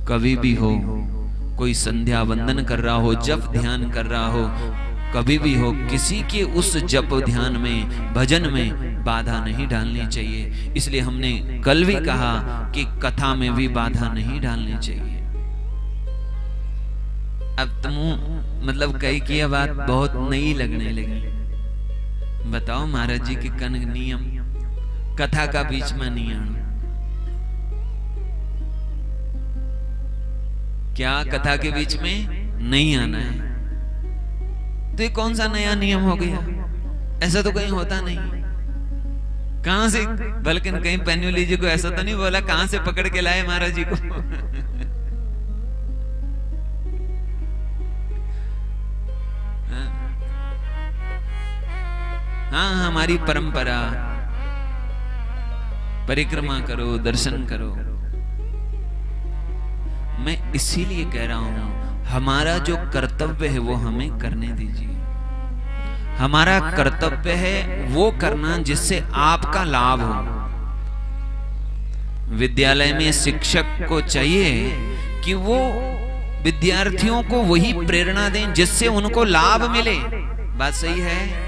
कभी भी हो, कोई संध्या वंदन कर रहा हो, जप ध्यान कर रहा हो, कभी भी हो, किसी के उस जप ध्यान में, भजन में बाधा नहीं डालनी चाहिए। इसलिए हमने कल भी कहा कि कथा में भी बाधा नहीं डालनी चाहिए। अब तुम मतलब कई की बात बहुत नई लगने लगी। बताओ महाराज जी के कन नियम, कथा का बीच में नहीं आना। क्या कथा के बीच में नहीं आना है? तो ये कौन सा नया नियम हो गया? ऐसा तो कहीं होता नहीं। कहां से, बल्कि कहीं पेन्युली जी को ऐसा तो नहीं बोला कहां से पकड़ के लाए महाराज जी को? हाँ, हमारी परंपरा, परिक्रमा करो, दर्शन करो। मैं इसीलिए कह रहा हूं, हमारा जो कर्तव्य है वो हमें करने दीजिए। हमारा कर्तव्य है वो करना जिससे आपका लाभ हो। विद्यालय में शिक्षक को चाहिए कि वो विद्यार्थियों को वही प्रेरणा दें जिससे उनको लाभ मिले। बात सही है?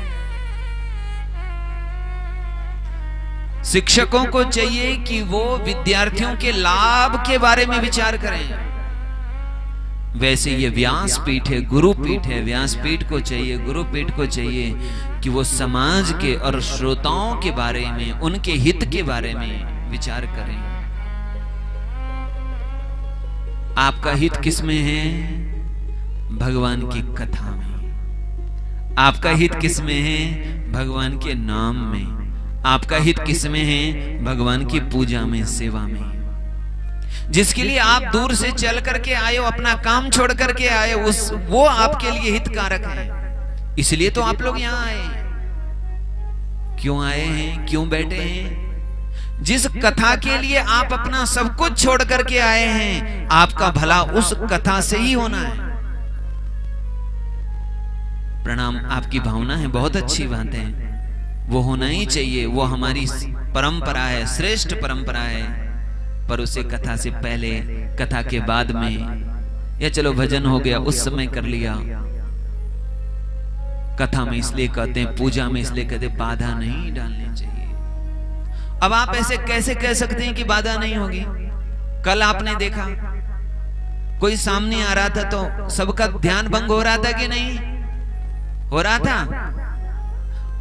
शिक्षकों को चाहिए कि वो विद्यार्थियों के लाभ के बारे में विचार करें। वैसे ये व्यासपीठ है, गुरुपीठ है। व्यासपीठ को चाहिए, गुरुपीठ को चाहिए कि वो समाज के और श्रोताओं के बारे में, उनके हित के बारे में विचार करें। आपका हित किसमें है? भगवान की कथा में। आपका हित किसमें है? भगवान के नाम में। आपका हित किसमें है? भगवान की पूजा में, सेवा में। जिसके लिए आप दूर से चल करके आए हो, अपना काम छोड़ करके आए, वो आपके लिए हितकारक है। इसलिए तो आप लोग यहां आए। क्यों आए हैं? क्यों बैठे हैं? जिस कथा के लिए आप अपना सब कुछ छोड़ करके आए हैं, आपका भला उस कथा से ही होना है। प्रणाम, आपकी भावना है, बहुत अच्छी बात है, वो होना ही चाहिए। वो हमारी परंपरा है, श्रेष्ठ परंपरा है। पर उसे कथा से पहले, कथा के बाद में, या चलो भजन हो गया उस समय कर लिया। कथा में इसलिए कहते हैं, पूजा में इसलिए कहते हैं, बाधा नहीं डालनी चाहिए। अब आप ऐसे कैसे कह सकते हैं कि बाधा नहीं होगी? कल आपने देखा कोई सामने आ रहा था तो सबका ध्यान भंग हो रहा था कि नहीं हो रहा था?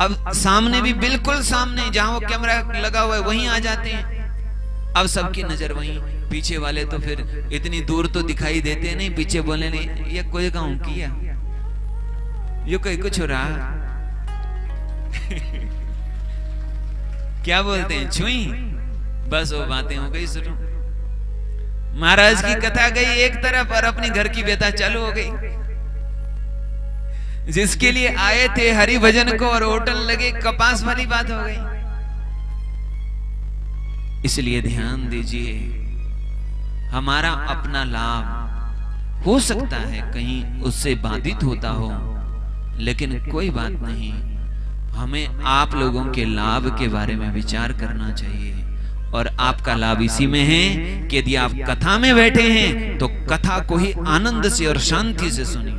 अब सामने भी, बिल्कुल सामने जहां वो कैमरा लगा हुआ है वहीं आ जाते हैं। अब सबकी नजर वहीं, पीछे वाले तो फिर इतनी दूर तो दिखाई देते नहीं। पीछे बोले नहीं, ये कोई गाँव किया, ये कोई कुछ हो रहा क्या बोलते हैं, छुई, बस वो बातें हो गई शुरू। महाराज की कथा गई एक तरफ और अपनी घर की व्यथा चालू हो गई। जिसके लिए आए थे हरि भजन को और होटल लगे, कपास वाली बात हो गई। इसलिए ध्यान दीजिए, हमारा अपना लाभ हो सकता है कहीं उससे बाधित होता हो, लेकिन कोई बात नहीं। हमें आप लोगों के लाभ के बारे में विचार करना चाहिए। और आपका लाभ इसी में है कि यदि आप कथा में बैठे हैं तो कथा को ही आनंद से और शांति से सुनिए।